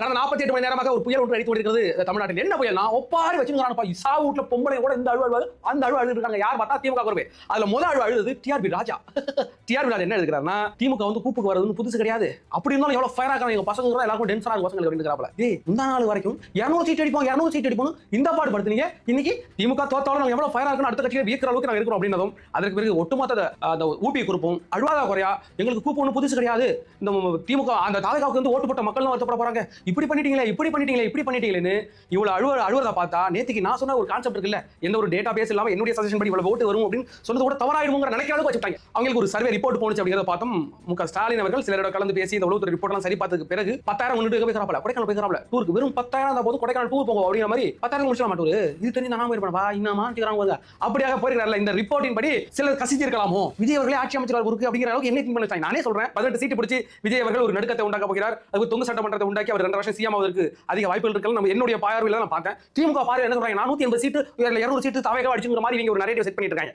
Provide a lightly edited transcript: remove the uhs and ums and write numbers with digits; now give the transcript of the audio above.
கடந்த 48 மணி நேரமாக ஒரு புயல் ஒன்று அடித்து கொண்டிருக்கிறது தமிழ்நாட்டில். என்ன புயல்னா ஒப்பாரி வச்சுக்கிறானப்பா. இசா வீட்டுல பொம்பளை கூட இந்த அழுவாது அந்த அழுவாது இருக்காங்க. யார் பார்த்தா திமுக குரவே. அதுல முதல் அழுது டிஆர்பி ராஜா. டிஆர்பி ராஜா என்ன எழுதுறாருன்னா திமுக வந்து கூப்புக்கு வரது புதுசு கிடையாது. அப்படி இருந்தாலும் எவ்வளவு ஃபயரா இருக்காங்க எங்க பசங்க கூட எல்லாரும் டென்ஷனா இருக்கு பசங்க அப்படிங்கறாப்ல. டேய் இந்த நாள் வரைக்கும் 200 சீட் அடிப்போம் 200 சீட் அடிப்போம் இந்த பாடு படுத்துனீங்க. இன்னைக்கு திமுக தோத்தாலும் நாங்க எவ்வளவு ஃபயரா இருக்குன்னு அடுத்த கட்சியை வீக்கிற அளவுக்கு நாங்க இருக்கிறோம் அப்படினதும் அதற்கு பிறகு ஒட்டுமொத்த அந்த ஊபி குரூப்பும் அழுவாதா குறையா எங்களுக்கு கூப்பு ஒண்ணு புதுசு கிடையாது. இந்த திமுக அந்த தாவேகாவுக்கு வந்து ஓட்டு போட்ட மக்கள் வருத்தப்பட போறாங்க. இப்படி பண்ணிட்டீங்களே இவ்வளவு அழுவறத பார்த்தா நேத்திக்கு நான் சொன்ன ஒரு கான்செப்ட் இருக்குல்ல, எந்த ஒரு டேட்டா பேஸ் இல்லாம என்னுடைய சஜஷன் படி இவ்வளவு ஓட்டு வரும் அப்படின்னு சொன்னது கூட தவறாயிடும்ங்கற நினைக்கிற அளவுக்கு வச்சுட்டாங்க. அவங்களுக்கு ஒரு சர்வே ரிப்போர்ட் போனுச்சு அப்படிங்கறத பார்த்தோம். முக ஸ்டாலின் அவர்கள் சிலரோட கலந்து பேசி இந்த உளவுத்துறை ரிப்போர்ட் எல்லாம் சரி பார்த்ததுக்கு பிறகு 10,000 முன்னிட்டு பேசுறாப்ல. கொடைக்கானல் பேசுறாப்ல. டூருக்கு வெறும் 10,000 தான் போதும், கொடைக்கானல் டூர் போங்க அப்படிங்கிற மாதிரி 10,000 முடிச்சலாம் மாட்டூர். இது தெரிஞ்சு நான் போயிருப்பேன். இன்னமா கேக்குறாங்க. அப்படியாக போயிருக்காருல. இந்த ரிப்போர்ட்டின் படி சிலர் கசிச்சு இருக்கலாமோ, விஜய் அவர்களே ஆட்சி அமைச்சர் இருக்கு அப்படிங்கிற அளவுக்கு என்ன திங்க் பண்ணி நானே சொல்றேன். 18 சீட்டு பிடிச்சி விஜய் அவர்கள் ஒரு நடுக்கத்தை உண்டாக்க போகிறார். அதுக்கு தொங்கு சட்டமன்றத்தை உண்டாக்கி அவர் 2 வருஷம் சிஎம் ஆவதற்கு அதிக வாய்ப்புகள் இருக்கு. நம்ம என்னுடைய பார்வையில நான் பார்த்தேன். திமுக பார்வையில என்ன சொல்றாங்க, 480 சீட்டு 200 சீட்டு தாவேகா அடிச்சுங்கிற மாதிரி இவங்க ஒரு நரேட்டிவ் செட் பண்ணிட்டு இருக்காங்க.